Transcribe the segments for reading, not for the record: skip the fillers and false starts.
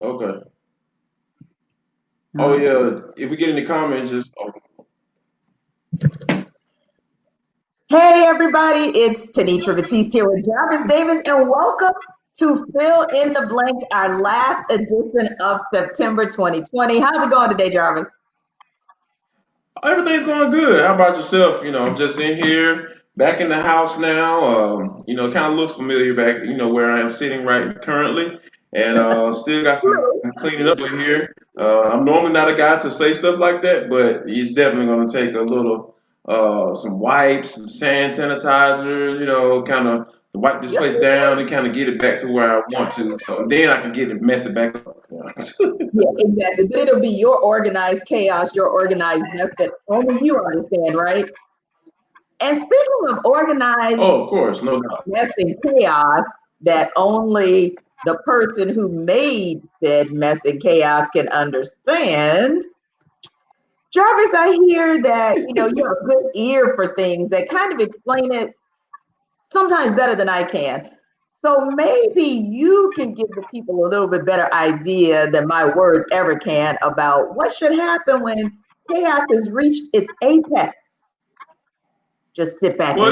Okay. Oh Okay. yeah. If we get in the comments, just Hey, everybody, it's Tenitra Batiste here with Jarvis Davis, and welcome to Fill in the Blank, our last edition of September 2020. How's it going today, Jarvis? everything's going good. How about yourself? I'm just in here, back in the house now. Kind of looks familiar back. Where I am sitting right currently, and still got some cleaning up with here. I'm normally not a guy to say stuff like that, but it's definitely going to take a little, some wipes, some sand sanitizers. Kind of to wipe this Yep. place down and kind of get it back to where I want to. So then I can get it mess it back up. Yeah, exactly. But it'll be your organized chaos, your organized mess that only you understand, right? And speaking of Oh, of organized course, no doubt. mess and chaos that only the person who made said mess and chaos can understand, Jarvis, I hear that you have a good ear for things that kind of explain it sometimes better than I can. So maybe you can give the people a little bit better idea than my words ever can about what should happen when chaos has reached its apex. Just sit back and Well,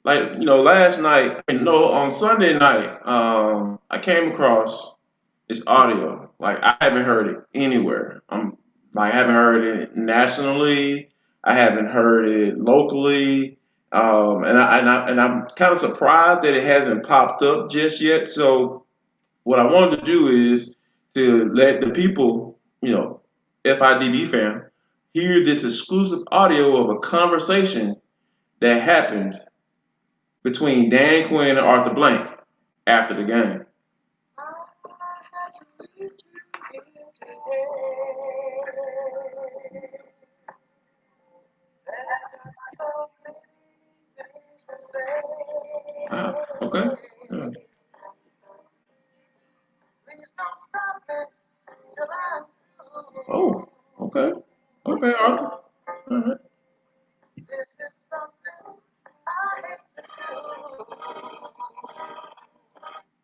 let you. last night, no, on Sunday night, I came across this audio. Like I haven't heard it anywhere. I haven't heard it nationally. I haven't heard it locally. And I'm kind of surprised that it hasn't popped up just yet. So what I wanted to do is to let the people, FIDB fam, hear this exclusive audio of a conversation that happened between Dan Quinn and Arthur Blank after the game. Okay. Yeah. Oh, okay. Okay, Arthur. All right.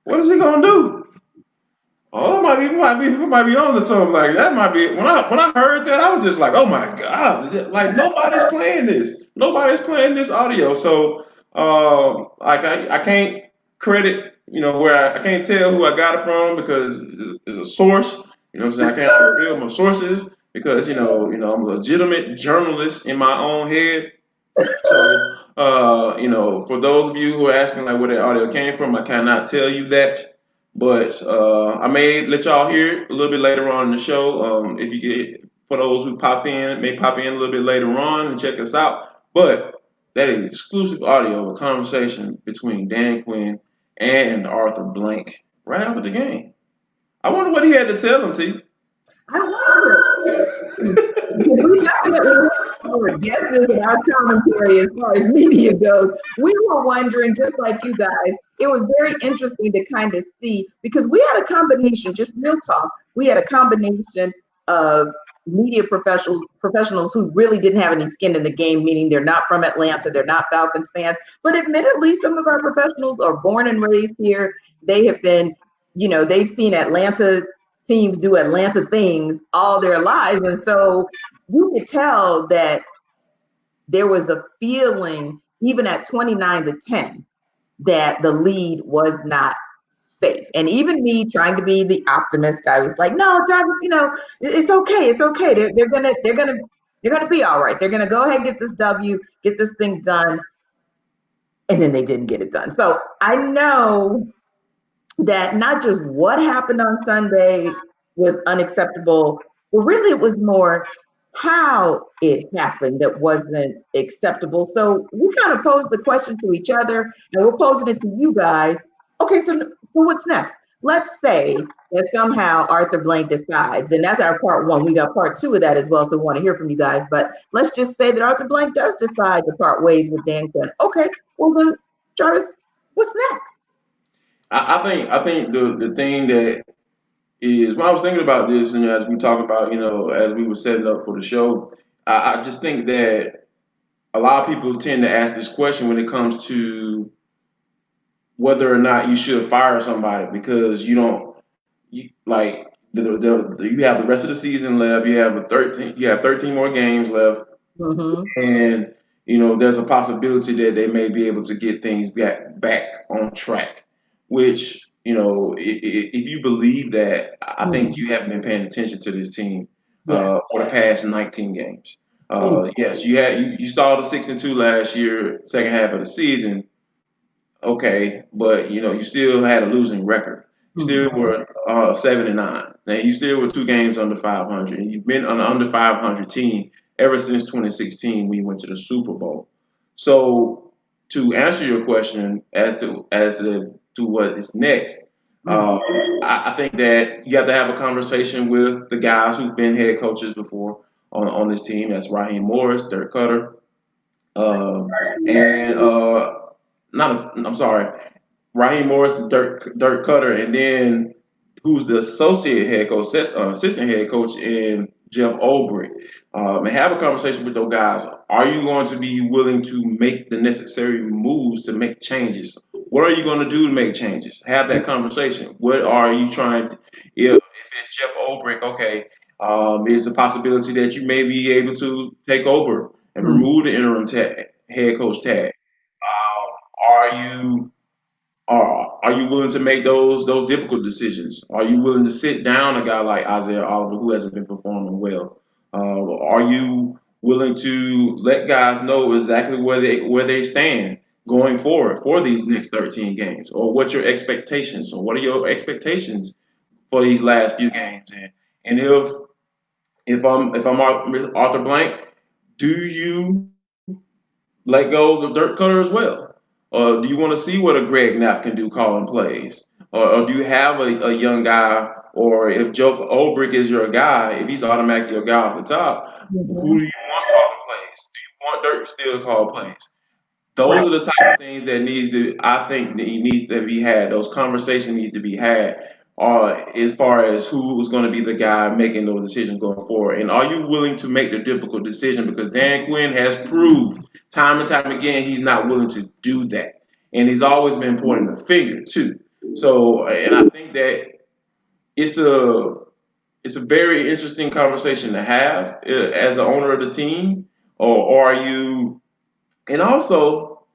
What is he gonna do? Oh, that might be on to something like that. Might be when I heard that, I was just like, oh my god, like nobody's playing this. Nobody's playing this audio. So, like I can't credit, where I can't tell who I got it from because it's a source. You know what I'm saying? I can't reveal my sources because I'm a legitimate journalist in my own head. So, for those of you who are asking like where that audio came from, I cannot tell you that, but I may let y'all hear it a little bit later on in the show. If you get for those who may pop in a little bit later on and check us out. But that is exclusive audio of a conversation between Dan Quinn and Arthur Blank right after the game. I wonder what he had to tell them, T. I wonder. Because we definitely have our guesses and our commentary as far as media goes. We were wondering, just like you guys, it was very interesting to kind of see because we had a combination, just real talk, we had a combination of media professionals who really didn't have any skin in the game, meaning they're not from Atlanta, they're not Falcons fans, but admittedly, some of our professionals are born and raised here. They have been, they've seen Atlanta teams do Atlanta things all their lives. And so you could tell that there was a feeling, even at 29-10, that the lead was not safe. And even me trying to be the optimist, I was like, no, Jarvis, it's okay. It's okay. They're gonna be all right. They're gonna go ahead and get this W, get this thing done. And then they didn't get it done. So I know that not just what happened on Sunday was unacceptable, but really it was more how it happened that wasn't acceptable. So we kind of posed the question to each other and we're posing it to you guys. Okay, so what's next? Let's say that somehow Arthur Blank decides, and that's our part one. We got part two of that as well, so we want to hear from you guys. But let's just say that Arthur Blank does decide to part ways with Dan Quinn. Okay, well then, Jarvis, what's next? I think the thing that is when I was thinking about this, and as we talk about, as we were setting up for the show, I just think that a lot of people tend to ask this question when it comes to whether or not you should fire somebody because like you have the rest of the season left. You have 13 more games left, Mm-hmm. and there's a possibility that they may be able to get things back on track. Which if you believe that, I think Mm-hmm. you haven't been paying attention to this team Yeah. for the past 19 games. Mm-hmm. Yes, you saw the 6-2 last year, second half of the season. Okay, but you still had a losing record. You still were 7-9. Now you still were 2 games under 500, and you've been an under 500 team ever since 2016 when you went to the Super Bowl. So to answer your question as to what is next, Mm-hmm. I think that you have to have a conversation with the guys who've been head coaches before on this team. That's Raheem Morris, Dirk Cutter, and not. I'm sorry, Raheem Morris, Dirk Cutter, and then who's the associate head coach, assistant head coach in Jeff Olbrich. And have a conversation with those guys. Are you going to be willing to make the necessary moves to make changes? What are you going to do to make changes? Have that conversation. What are you trying to, if it's Jeff Olbrich, okay, is the possibility that you may be able to take over and remove the interim head coach tag? Are you are you willing to make those difficult decisions? Are you willing to sit down a guy like Isaiah Oliver who hasn't been performing well? Are you willing to let guys know exactly where they stand going forward for these next 13 games, or what your expectations, or what are your expectations for these last few games? And if I'm Arthur Blank, do you let go of Dirk Cutter as well? Do you want to see what a Greg Knapp can do calling plays? Or do you have a young guy, or if Joe Olbrich is your guy, if he's automatically your guy off the top, who Mm-hmm. do you want calling plays? Do you want Dirk to still call plays? Those Right. are the type of things that I think that he needs to be had. Those conversations need to be had, as far as who's going to be the guy making those decisions going forward. And are you willing to make the difficult decision? Because Dan Quinn has proved time and time again he's not willing to do that, and he's always been pointing the finger too. So, and I think that it's a it's a very interesting conversation to have as the owner of the team, or are you? And also,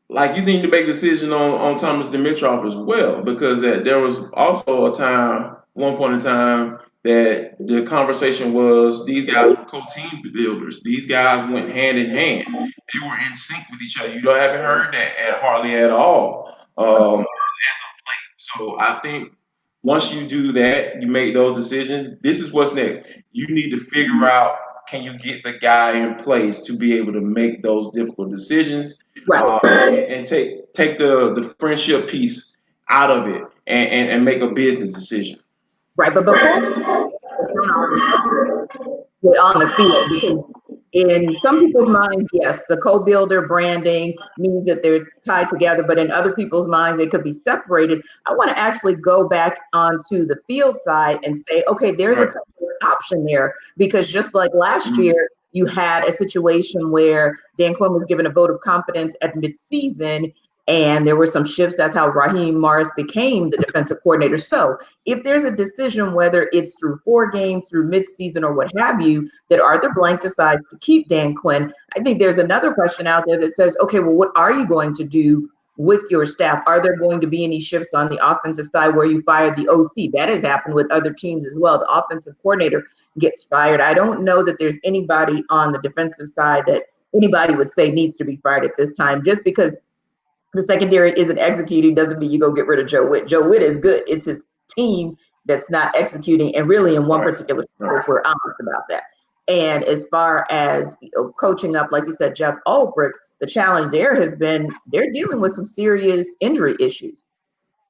like, you need to make a decision on Thomas Dimitrov as well, because there was also a time, one point in time, that the conversation was these guys were co-team builders. These guys went hand in hand. They were in sync with each other. You don't haven't heard that hardly at all as of late. So I think once you do that, you make those decisions. This is what's next. You need to figure out, can you get the guy in place to be able to make those difficult decisions, Right. and take the friendship piece out of it, and make a business decision. Right. But before we're on the field, because in some people's minds, yes, the co-builder branding means that they're tied together, but in other people's minds, they could be separated. I want to actually go back onto the field side and say, okay, there's a Right. option there, because just like last Mhm. year, you had a situation where Dan Quinn was given a vote of confidence at midseason, and there were some shifts. That's how Raheem Morris became the defensive coordinator. So if there's a decision, whether it's through 4 games, through midseason, or what have you, that Arthur Blank decides to keep Dan Quinn, I think there's another question out there that says, okay, well, what are you going to do with your staff? Are there going to be any shifts on the offensive side where you fire the OC? That has happened with other teams as well. The offensive coordinator gets fired. I don't know that there's anybody on the defensive side that anybody would say needs to be fired at this time. Just because the secondary isn't executing doesn't mean you go get rid of Joe Witt. Joe Witt is good. It's his team that's not executing, and really in one Right. particular, Right. if we're honest about that. And as far as coaching up, like you said, Jeff Ulbrich, the challenge there has been they're dealing with some serious injury issues,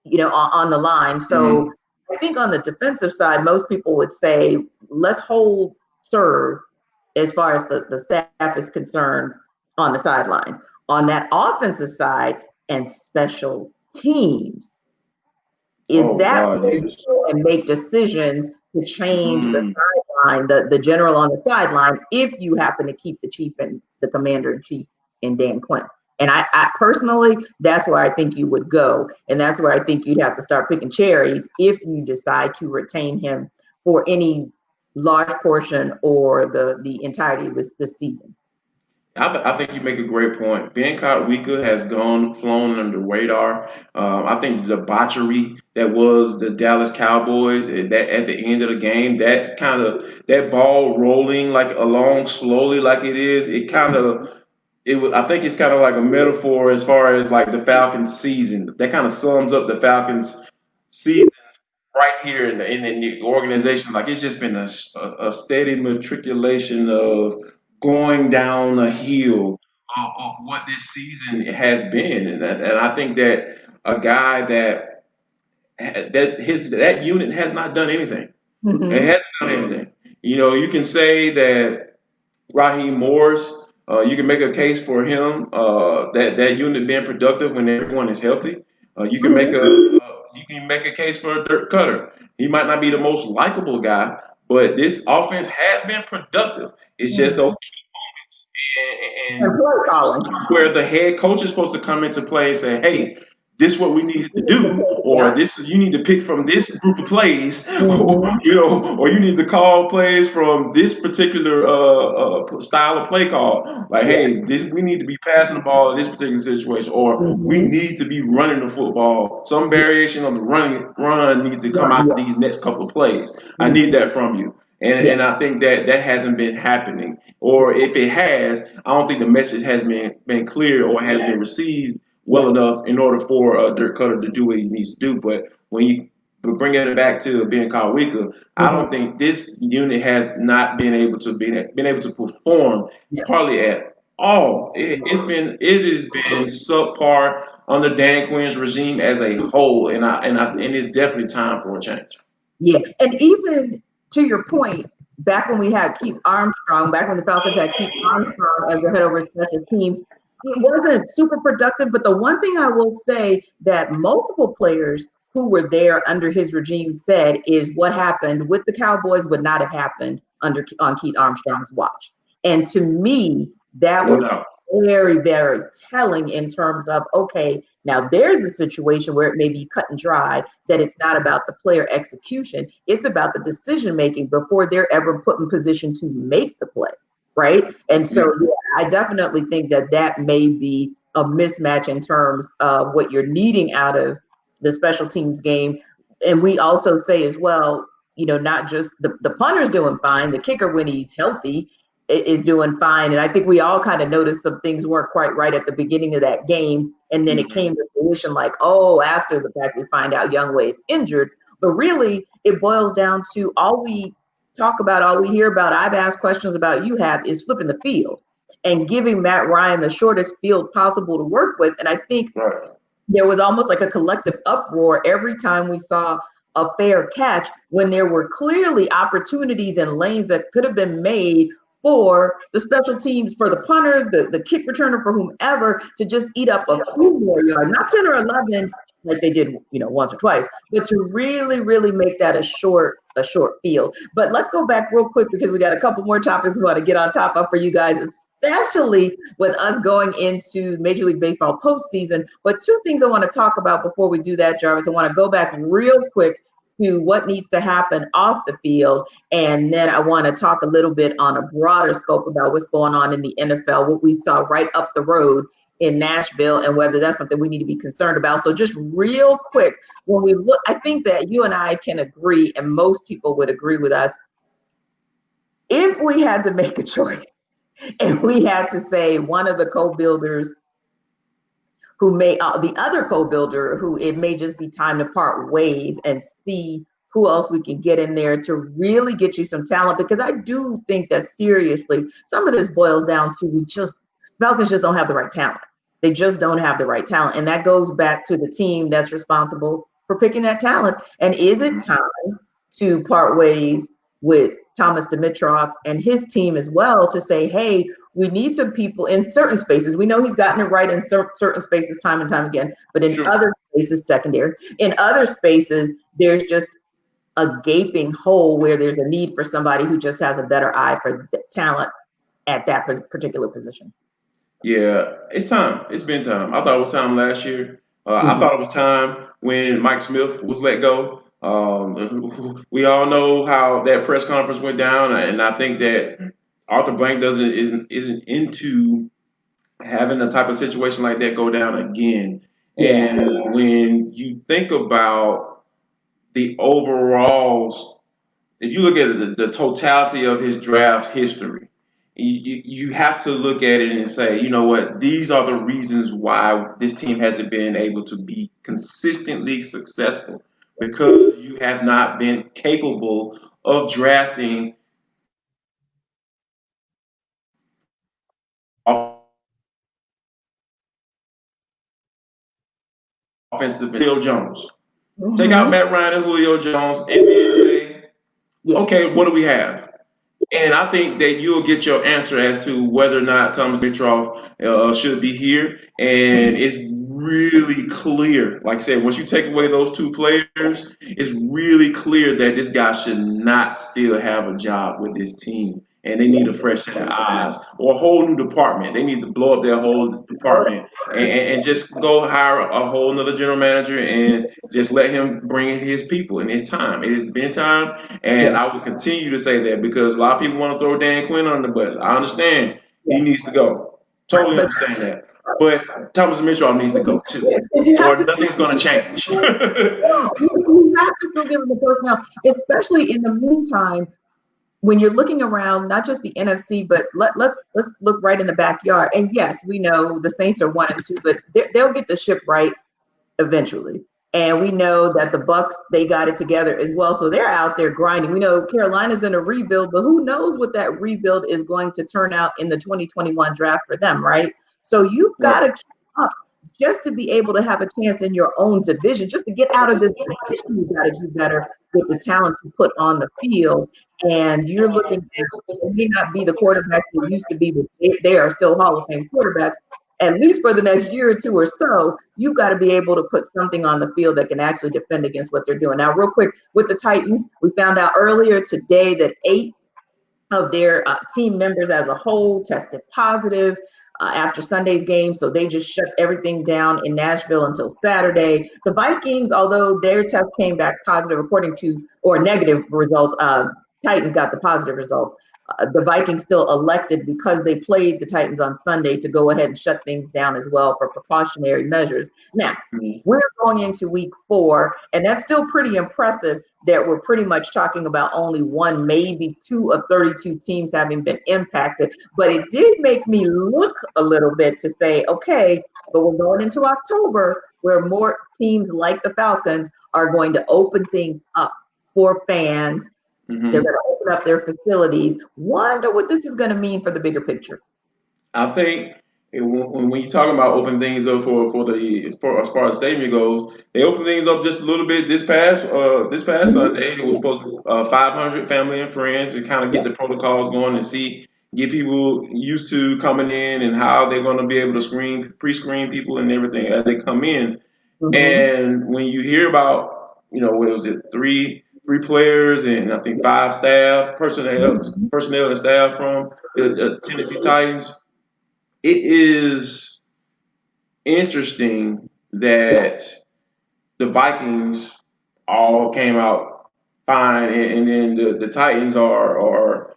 on the line. So Mhm. I think on the defensive side, most people would say, let's hold serve as far as the staff is concerned on the sidelines. On that offensive side and special teams, is Oh that God, where you yes. go and make decisions to change the Mm. sideline, the general on the sideline, if you happen to keep the chief and the commander in chief in Dan Quinn? And I personally, that's where I think you would go. And that's where I think you'd have to start picking cherries if you decide to retain him for any large portion or the entirety of this season. I think you make a great point. Ben Wika has flown under the radar. I think the debauchery that was the Dallas Cowboys that at the end of the game, that ball rolling like along slowly like it is, I think it's kind of like a metaphor as far as like the Falcons season. That kind of sums up the Falcons season right here in the organization. Like it's just been a steady matriculation of going down a hill of what this season has been, and I think that a guy that unit has not done anything. It Mm-hmm. hasn't done anything. You know, you can say that Raheem Morris. You can make a case for him that unit being productive when everyone is healthy. You can make a case for Dirk Cutter. He might not be the most likable guy, but this offense has been productive. It's just Mm-hmm. those and And play calling. where the head coach is supposed to come into play and say, "Hey, this is what we need to do," or Yeah. "This you need to pick from this group of plays," or, Mm-hmm. or you need to call plays from this particular style of play call. Like, Yeah. hey, we need to be passing the ball in this particular situation, or we Mm-hmm. need to be running the football. Some variation on the run needs to come Right. out Yeah. of these next couple of plays. I need Mm-hmm. that from you. Yeah. And I think that hasn't been happening. Or if it has, I don't think the message has been clear or has been received Yeah. well enough in order for Dirk Cutter to do what he needs to do. But when you bring it back to being called weaker, I Mm-hmm. don't think this unit has not been able to perform Yeah. hardly at all. It has been subpar under Dan Quinn's regime as a whole, and it's definitely time for a change. Yeah. And even to your point, back when we had Keith Armstrong, back when the Falcons had Keith Armstrong as the head over special teams, it wasn't super productive. But the one thing I will say that multiple players who were there under his regime said is what happened with the Cowboys would not have happened on Keith Armstrong's watch. And to me, that No was doubt. very, very telling in terms of, okay, now there's a situation where it may be cut and dry, that it's not about the player execution, it's about the decision making before they're ever put in position to make the play, right? And so yeah, I definitely think that may be a mismatch in terms of what you're needing out of the special teams game. And we also say as well, not just the punter's doing fine, the kicker when he's healthy is doing fine. And I think we all kind of noticed some things weren't quite right at the beginning of that game. And then it Mhm. came to fruition like, oh, after the fact, we find out Youngway is injured. But really, it boils down to all we hear about, I've asked questions about, you have, is flipping the field and giving Matt Ryan the shortest field possible to work with. And I think Right. there was almost like a collective uproar every time we saw a fair catch when there were clearly opportunities and lanes that could have been made for the special teams, for the punter, the kick returner, for whomever to just eat up a few more yards, not 10 or 11 like they did, once or twice, but to really, really make that a short field. But let's go back real quick because we got a couple more topics we want to get on top of for you guys, especially with us going into Major League Baseball postseason. But two things I want to talk about before we do that, Jarvis. I want to go back real quick to what needs to happen off the field. And then I want to talk a little bit on a broader scope about what's going on in the NFL, what we saw right up the road in Nashville, and whether that's something we need to be concerned about. So just real quick, when we look, I think that you and I can agree, and most people would agree with us, if we had to make a choice and we had to say one of the co-builders who may the other co-builder who it may just be time to part ways and see who else we can get in there to really get you some talent, because I do think that seriously some of this boils down to Falcons just don't have the right talent. They just don't have the right talent, and that goes back to the team that's responsible for picking that talent. And is it time to part ways with Thomas Dimitrov and his team as well to say, hey, we need some people in certain spaces. We know he's gotten it right in certain spaces time and time again, but in Sure. other spaces, secondary. In other spaces, there's just a gaping hole where there's a need for somebody who just has a better eye for the talent at that particular position. Yeah, it's time. It's been time. I thought it was time last year. I Mhm. thought it was time when Mike Smith was let go. We all know how that press conference went down, and I think that Arthur Blank isn't into having a type of situation like that go down again. Yeah. And when you think about the overalls, if you look at the totality of his draft history, you have to look at it and say, you know what, these are the reasons why this team hasn't been able to be consistently successful because you have not been capable of drafting offensive Julio Jones. Take out Hmm. Matt Ryan and Julio Jones and then say, Yeah. okay, what do we have? And I think that you'll get your answer as to whether or not Thomas Mitroff should be here. And it's really clear, like I said, once you take away those two players, it's really clear that this guy should not still have a job with his team. And they need a fresh set of eyes or a whole new department. They need to blow up their whole department and just go hire a whole nother general manager and just let him bring in his people. And it's time. It has been time. And Yeah. I will continue to say that because a lot of people want to throw Dan Quinn under the bus. I understand he Yeah. needs to go. Right. Totally But understand that. But Thomas Mitchell needs to go too, yeah, because you have or to nothing's going to change. you have to still give them the personnel, especially in the meantime when you're looking around, not just the NFC, but let's look right in the backyard. And yes, we know the Saints are 1-2, but they'll get the ship right eventually. And we know that the Bucks, they got it together as well, so they're out there grinding. We know Carolina's in a rebuild, but who knows what that rebuild is going to turn out in the 2021 draft for them, right? So you've got Right. to keep up just to be able to have a chance in your own division, just to get out of this division. You got to do better with the talent you put on the field. And you're looking at, it may not be the quarterbacks they used to be, but they are still Hall of Fame quarterbacks at least for the next year or two or so. You've got to be able to put something on the field that can actually defend against what they're doing. Now, real quick, with the Titans, we found out earlier today that 8 of their team members as a whole tested positive after Sunday's game. So they just shut everything down in Nashville until Saturday. The Vikings, although their test came back positive according to, or negative results, Titans got the positive results. The Vikings still elected, because they played the Titans on Sunday, to go ahead and shut things down as well for precautionary measures. Now, we're going into week 4, and that's still pretty impressive that we're pretty much talking about only one, maybe two of 32 teams having been impacted. But it did make me look a little bit to say, okay, but we're going into October where more teams like the Falcons are going to open things up for fans. They're Hmm. going to open up their facilities. Wonder what this is going to mean for the bigger picture. I think when you're talking about open things up for the as far as stadium goes, they opened things up just a little bit this past Mhm. Sunday. It was supposed to 500 family and friends to kind of get the protocols going and get people used to coming in and how they're going to be able to pre-screen people and everything as they come in. Mhm. And when you hear about, what was it, three players and I think five staff personnel and staff from the Tennessee Titans, it is interesting Yeah. that the Vikings all came out fine, and then the Titans are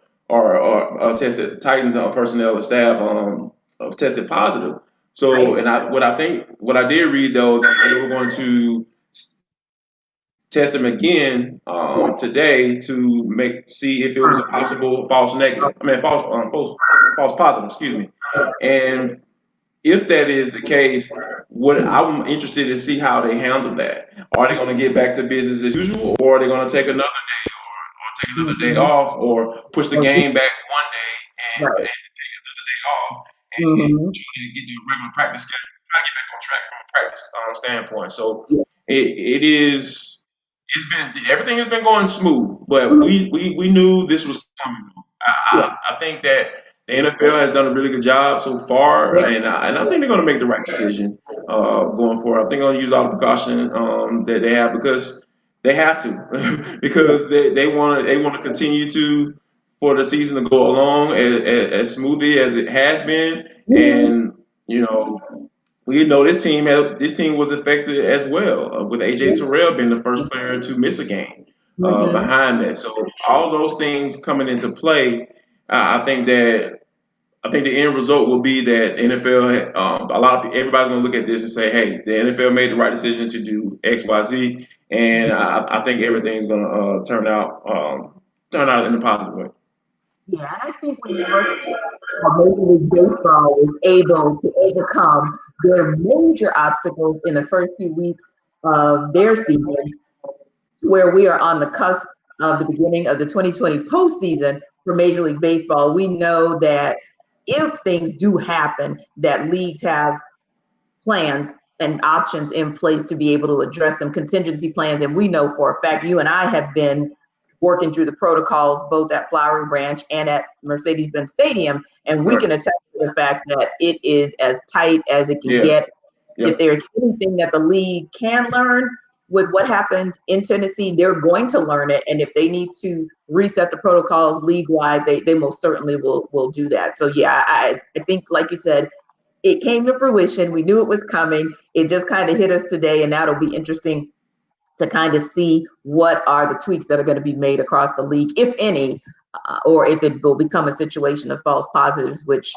tested. Titans personnel and staff are tested positive. So, Right. and what I did read though that they were going to test him again today to see if it was a possible false negative. I mean false positive. Excuse me. And if that is the case, what I'm interested to see how they handle that. Are they going to get back to business as usual, or are they going to take another day, or take another day Mhm. off, or push the game back one day Right. and take another day off and Mhm. try to get the regular practice schedule, try to get back on track from a practice standpoint. So Yeah. it is. It's been everything has been going smooth, but Mhm. we knew this was coming. Yeah. I think that the NFL has done a really good job so far, and I think they're going to make the right decision going forward. I think they're going to use all the precaution that they have because they have to Yeah. because they want to continue to for the season to go along as smoothly as it has been, Mhm. You know, we know this team was affected as well, with AJ Yeah. Terrell being the first player to miss a game Hmm. behind that. So all those things coming into play, I think that I think the end result will be that NFL, a lot of everybody's going to look at this and say, "Hey, the NFL made the right decision to do X, Y, Z," and I think everything's going to turn out in a positive way. Yeah, and I think when you look at how Major League Baseball was able to overcome their major obstacles in the first few weeks of their season, where we are on the cusp of the beginning of the 2020 postseason for Major League Baseball, we know that if things do happen, that leagues have plans and options in place to be able to address them, contingency plans. And we know for a fact, you and I have been working through the protocols both at Flowery Branch and at Mercedes-Benz Stadium, and we Right. can attest to the fact that it is as tight as it can Yeah. get. If Yep. there's anything that the league can learn with what happened in Tennessee, they're going to learn it. And if they need to reset the protocols league wide, they most certainly will do that. So yeah, I think like you said, it came to fruition. We knew it was coming. It just kind of hit us today, and that'll be interesting to kind of see what are the tweaks that are going to be made across the league, if any, or if it will become a situation of false positives, which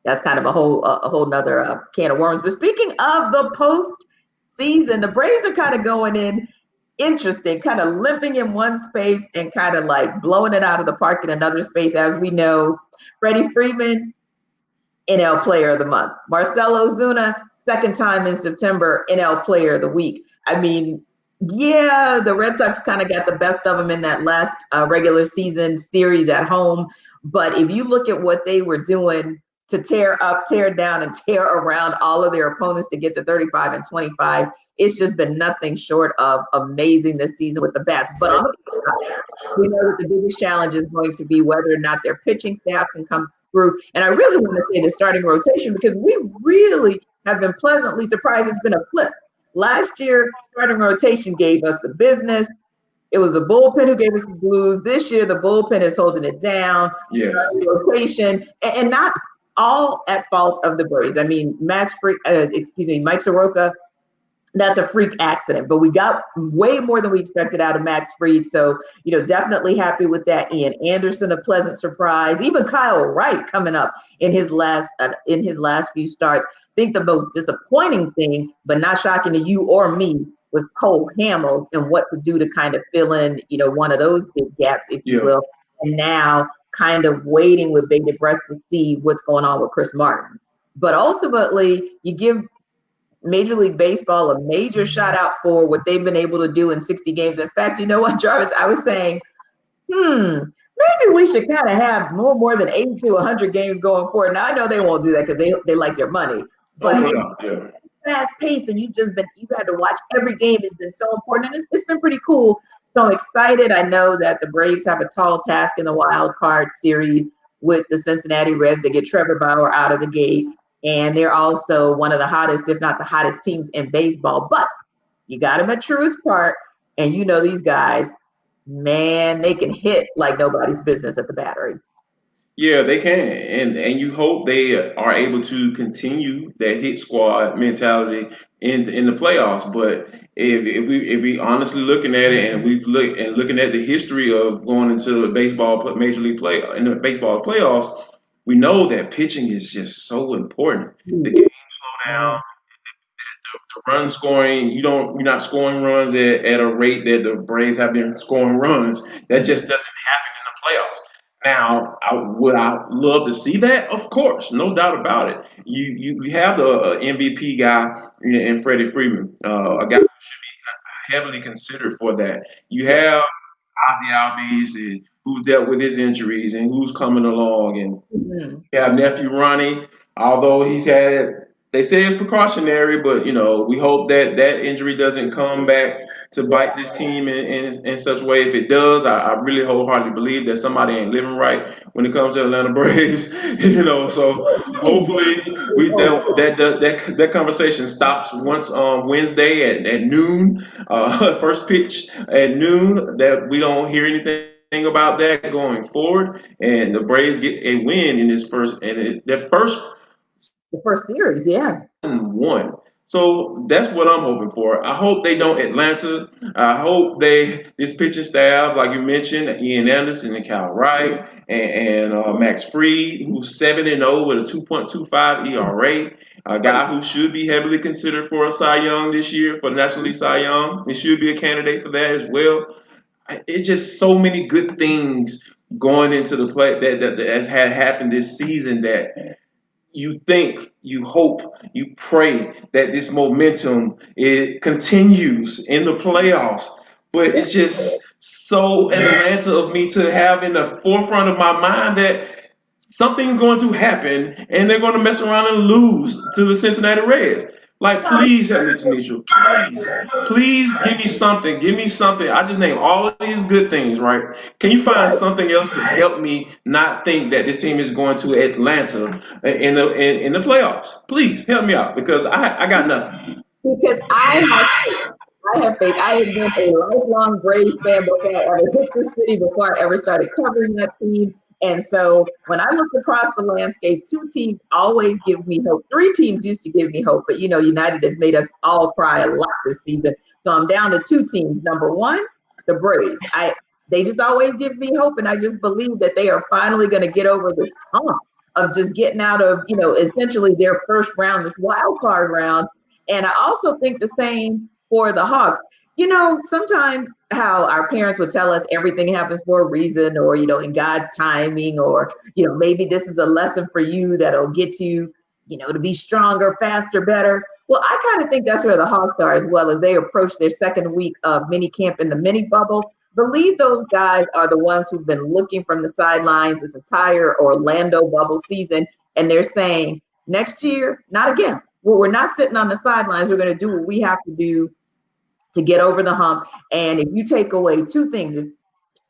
that's kind of a whole nother can of worms. But speaking of the post season, the Braves are kind of going in interesting, kind of limping in one space and kind of like blowing it out of the park in another space. As we know, Freddie Freeman, NL Player of the Month. Marcelo Ozuna, second time in September, NL Player of the Week. I mean, yeah, the Red Sox kind of got the best of them in that last regular season series at home. But if you look at what they were doing to tear up, tear down, and tear around all of their opponents to get to 35 and 25, it's just been nothing short of amazing this season with the bats. But on the flip side, we know that the biggest challenge is going to be whether or not their pitching staff can come through. And I really want to say the starting rotation because we really have been pleasantly surprised. It's been a flip. Last year, starting rotation gave us the business. It was the bullpen who gave us the blues. This year, the bullpen is holding it down. Yes. Starting rotation, and not all at fault of the Braves. I mean, Mike Soroka, that's a freak accident. But we got way more than we expected out of Max Fried. So, definitely happy with that. Ian Anderson, a pleasant surprise. Even Kyle Wright coming up in his last few starts. I think the most disappointing thing, but not shocking to you or me, was Cole Hamels and what to do to kind of fill in, one of those big gaps, if you Yeah. will. And now kind of waiting with bated breath to see what's going on with Chris Martin. But ultimately, you give Major League Baseball a major shout out for what they've been able to do in 60 games. In fact, you know what, Jarvis? I was saying, maybe we should kind of have more than 80 to 100 games going forward. Now, I know they won't do that because they like their money, Oh but no, it's no. Yeah. fast paced and you've had to watch every game. It's been so important and it's been pretty cool. So I'm excited. I know that the Braves have a tall task in the wild card series with the Cincinnati Reds. They get Trevor Bauer out of the gate, and they're also one of the hottest, if not the hottest teams in baseball. But you got them at Truist Park, and you know these guys, man, they can hit like nobody's business at the Battery. Yeah, they can, and you hope they are able to continue that hit squad mentality in the playoffs. But if we honestly looking at it, and looking at the history of going into the major league play in the baseball playoffs, we know that pitching is just so important. The game slow down, the run scoring. You're not scoring runs at a rate that the Braves have been scoring runs. That just doesn't happen in the playoffs. Now, would I love to see that? Of course, no doubt about it. You have the MVP guy in Freddie Freeman, a guy who should be heavily considered for that. You have Ozzy Albies, who's dealt with his injuries and who's coming along, and Mhm. we have nephew Ronnie, although he's had, they say it's precautionary, but we hope that that injury doesn't come back to bite this team in such a way. If it does, I really wholeheartedly believe that somebody ain't living right when it comes to Atlanta Braves. So hopefully we that conversation stops once Wednesday at noon, first pitch at noon. That we don't hear anything about that going forward, and the Braves get a win in their first The first series, yeah. and one. So that's what I'm hoping for. I hope they don't Atlanta. I hope they this pitching staff, like you mentioned, Ian Anderson and Cal Wright and Max Fried, who's 7-0 with a 2.25 ERA, a guy who should be heavily considered for a Cy Young this year for the National League Cy Young. He should be a candidate for that as well. It's just so many good things going into the play that has had happened this season that you think, you hope, you pray that this momentum it continues in the playoffs. But it's just so Atlanta of me to have in the forefront of my mind that something's going to happen and they're going to mess around and lose to the Cincinnati Reds. Like, please help me, Tanisha. Please, please give me something. Give me something. I just named all of these good things, right? Can you find something else to help me not think that this team is going to Atlanta in the playoffs? Please help me out because I got nothing. Because I have faith. I have been a lifelong Braves fan before I ever hit the city, before I ever started covering that team. And so when I look across the landscape, two teams always give me hope. Three teams used to give me hope, but you know, United has made us all cry a lot this season. So I'm down to two teams. Number one, the Braves. They just always give me hope, and I just believe that they are finally going to get over this hump of just getting out of, you know, essentially their first round, this wild card round. And I also think the same for the Hawks. You know, sometimes how our parents would tell us everything happens for a reason, or, you know, in God's timing, or, you know, maybe this is a lesson for you that'll get you, you know, to be stronger, faster, better. Well, I kind of think that's where the Hawks are as well as they approach their second week of mini camp in the mini bubble. Believe those guys are the ones who've been looking from the sidelines this entire Orlando bubble season, and they're saying, next year, not again. Well, we're not sitting on the sidelines. We're going to do what we have to do to get over the hump. And if you take away two things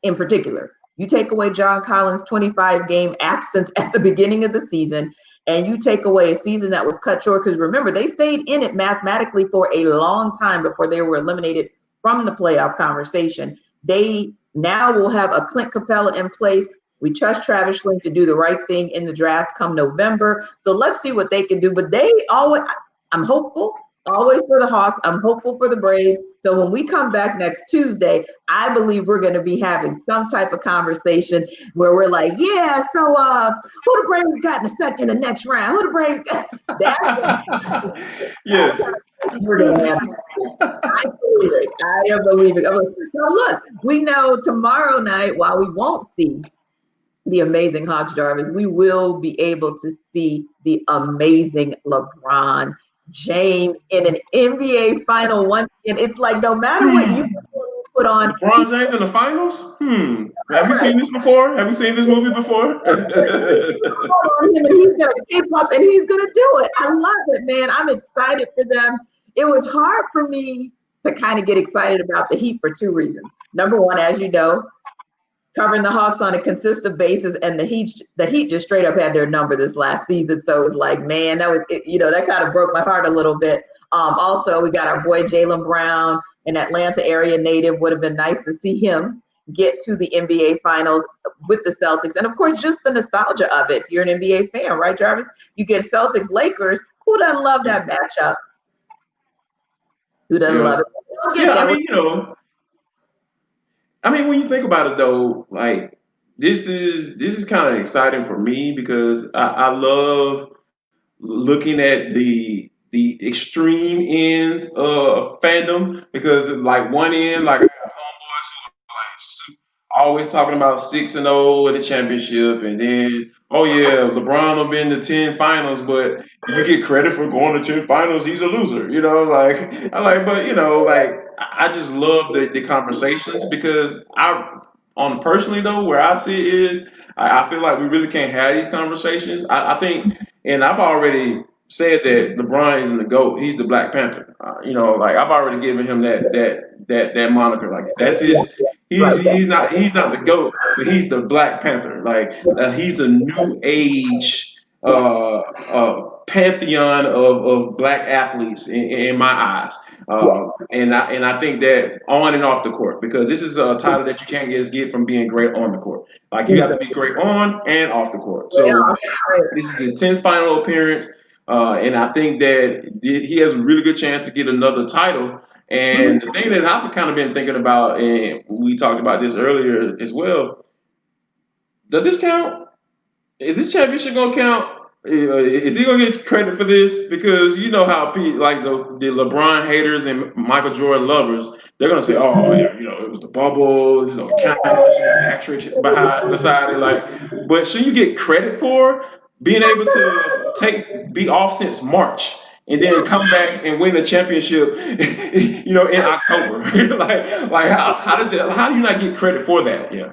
in particular, you take away John Collins' 25 game absence at the beginning of the season, and you take away a season that was cut short, because remember, they stayed in it mathematically for a long time before they were eliminated from the playoff conversation. They now will have a Clint Capella in place. We trust Travis Schlenk to do the right thing in the draft come November. So let's see what they can do. But they always, I'm hopeful, always for the Hawks. I'm hopeful for the Braves. So when we come back next Tuesday, I believe we're going to be having some type of conversation where we're like, yeah, so who the Braves got in the next round? Who the Braves got? Yes. We're going to have. I believe it. I believe it. So look, we know tomorrow night, while we won't see the amazing Hawks, Jarvis, we will be able to see the amazing LeBron James in an NBA final once again. It's like no matter what you put on, LeBron James in the finals? Have you seen this before? Have you seen this movie before? and he's gonna keep up and he's gonna do it. I love it, man. I'm excited for them. It was hard for me to kind of get excited about the Heat for two reasons. Number one, as you know, covering the Hawks on a consistent basis, and the Heat just straight up had their number this last season. So it was like, man, that was, you know, that kind of broke my heart a little bit. Also, we got our boy Jaylen Brown, an Atlanta area native. Would have been nice to see him get to the NBA Finals with the Celtics, and of course, just the nostalgia of it. If you're an NBA fan, right, Jarvis? You get Celtics Lakers. Who doesn't love that matchup? Who doesn't love it? I mean, when you think about it though, like this is kind of exciting for me because I love looking at the extreme ends of fandom because like one end, like I got homeboys who are like always talking about 6-0 in the championship, and then oh yeah, LeBron will be in the 10 finals, but you get credit for going to 10 finals. He's a loser, you know. Like I like, but you know, like I just love the conversations because on personally though, where I see it is, I feel like we really can't have these conversations. I think, and I've already said that LeBron isn't the GOAT. He's the Black Panther. You know, like I've already given him that moniker. Like that's his. He's not the GOAT, but he's the Black Panther. Like he's the new age pantheon of black athletes in my eyes. And I think that on and off the court, because this is a title that you can't just get from being great on the court. Like you have to be great on and off the court. So this is his 10th final appearance. And I think that he has a really good chance to get another title. And the thing that I've kind of been thinking about, and we talked about this earlier as well, does this count? Is this championship gonna count? Is he gonna get credit for this? Because you know how like the LeBron haters and Michael Jordan lovers, they're gonna say, "Oh, yeah, it was the bubble. There's no count, asterisk behind beside it." Like, but should you get credit for being able to be off since March and then come back and win the championship, in October? like how does that? How do you not get credit for that? Yeah.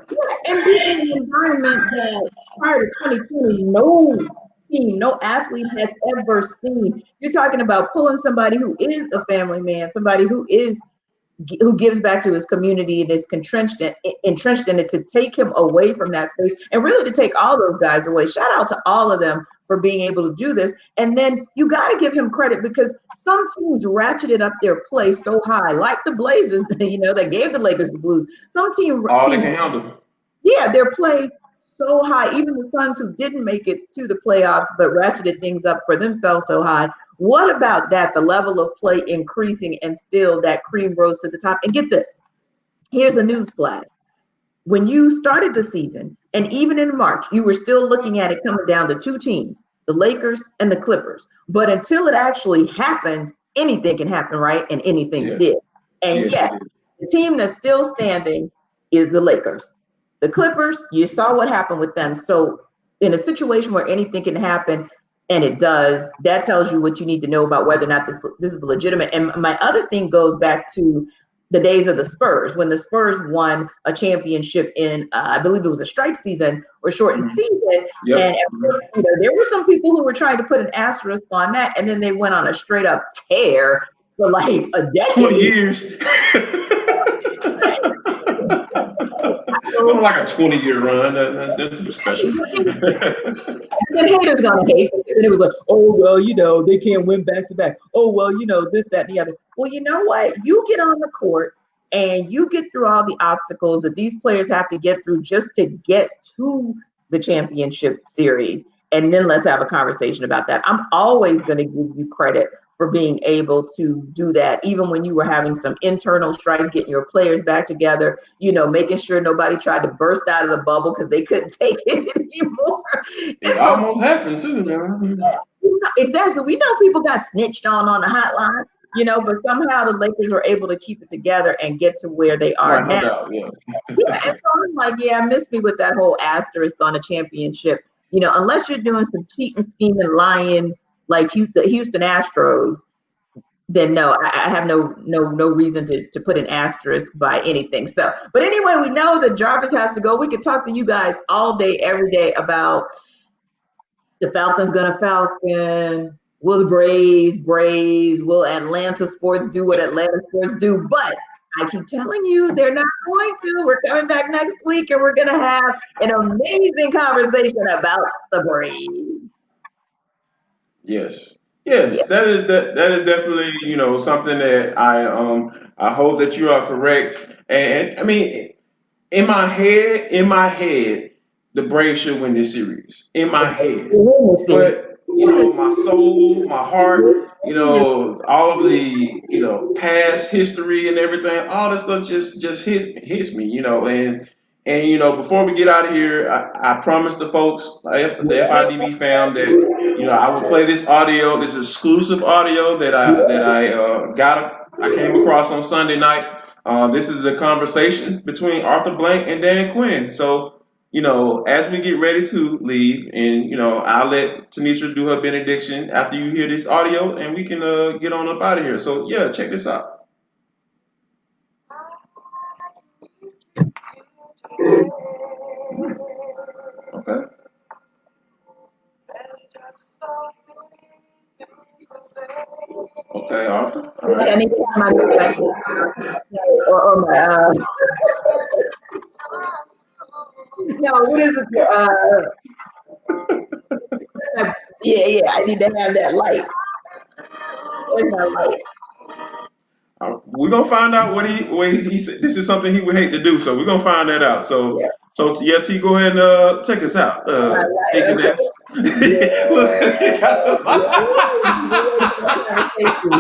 And being in an environment that prior to 2020, no team, no athlete has ever seen. You're talking about pulling somebody who is a family man, somebody who gives back to his community and is entrenched in it, to take him away from that space and really to take all those guys away. Shout out to all of them for being able to do this. And then you got to give him credit because some teams ratcheted up their play so high, like the Blazers, that gave the Lakers the blues. Some teams They can handle. Yeah, their play so high. Even the Suns, who didn't make it to the playoffs but ratcheted things up for themselves so high. What about that? The level of play increasing and still that cream rose to the top. And get this, here's a news flag. When you started the season, and even in March, you were still looking at it coming down to two teams, the Lakers and the Clippers. But until it actually happens, anything can happen, right? And anything did. And yet, the team that's still standing is the Lakers. The Clippers, you saw what happened with them. So in a situation where anything can happen, and it does, that tells you what you need to know about whether or not this is legitimate. And my other thing goes back to the days of the Spurs, when the Spurs won a championship in, I believe it was a strike season or shortened season. Yep. And there were some people who were trying to put an asterisk on that, and then they went on a straight up tear for like a decade. 20 years. Like a 20-year run. That's too special. And haters gonna hate it. And it was like, oh well, they can't win back to back. Oh well, this, that, and the other. Well, you know what? You get on the court and you get through all the obstacles that these players have to get through just to get to the championship series. And then let's have a conversation about that. I'm always going to give you credit for being able to do that, even when you were having some internal strife, getting your players back together, making sure nobody tried to burst out of the bubble because they couldn't take it anymore. It almost happened too, man. Exactly. We know people got snitched on the hotline, but somehow the Lakers were able to keep it together and get to where they are now. No doubt, yeah. And so I'm like, miss me with that whole asterisk on a championship. Unless you're doing some cheating, scheming, lying, like the Houston Astros, then no, I have no reason to put an asterisk by anything. So, but anyway, we know that Jarvis has to go. We could talk to you guys all day, every day about the Falcons gonna Falcon. Will the Braves? Will Atlanta sports do what Atlanta sports do? But I keep telling you, they're not going to. We're coming back next week, and we're gonna have an amazing conversation about the Braves. Yes. That is definitely something that I hope that you are correct. And I mean, in my head, the Braves should win this series. In my head, but my soul, my heart, all of the past history and everything, all this stuff just hits me, and before we get out of here, I promised the folks, the FIDB fam, that I will play this audio, this exclusive audio that I came across on Sunday night. This is a conversation between Arthur Blank and Dan Quinn. So, as we get ready to leave, and I'll let Tenitra do her benediction after you hear this audio, and we can get on up out of here. So, yeah, check this out. Okay. Okay, Arthur. All right. I need to have my or my no, what is it? Yeah, I need to have that light. Where's my light? We're gonna find out what he said. This is something he would hate to do, so we're gonna find that out. So, So yeah, T, go ahead and take us out. Right, right. Okay. Deaconess. Yeah. Look, he got Yeah. some- We're ready for that conversation.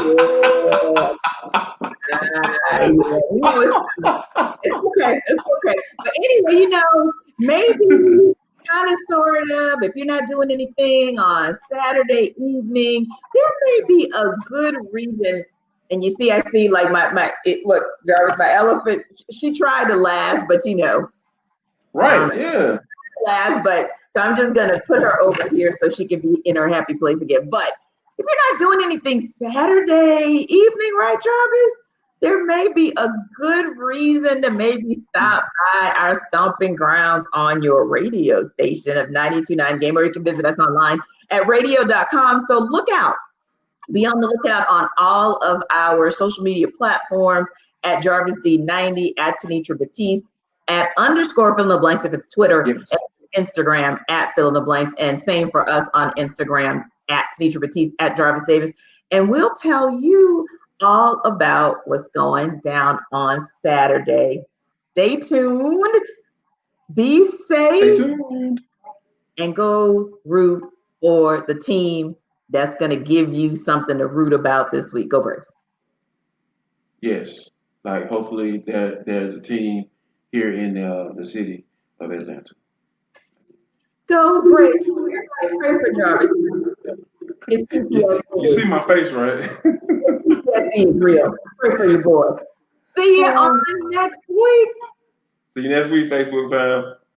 Yeah. It's okay. It's okay. But anyway, maybe kind of sort of, if you're not doing anything on Saturday evening, there may be a good reason. And you see, I see like look, Jarvis, my elephant, she tried to last, but right, yeah. last, but so I'm just gonna put her over here so she can be in her happy place again. But if you're not doing anything Saturday evening, right, Jarvis? There may be a good reason to maybe stop by our stomping grounds on your radio station of 92.9 Game, or you can visit us online at radio.com. So look out. Be on the lookout on all of our social media platforms at Jarvis D90, at Tenitra Batiste, at _ fill in the blanks if it's Twitter, Yes. Instagram at fill in the blanks, and same for us on Instagram at Tenitra Batiste, at Jarvis Davis. And we'll tell you all about what's going down on Saturday. Stay tuned, be Stay safe, tuned. and go root for the team that's going to give you something to root about this week. Go Braves. Yes. Like hopefully there's a team here in the city of Atlanta. Go Braves. Everybody pray for Jarvis. His You see PTSD. my face, right? PTSD is real. Pray for your boy. See you on next week. See you next week, Facebook fam.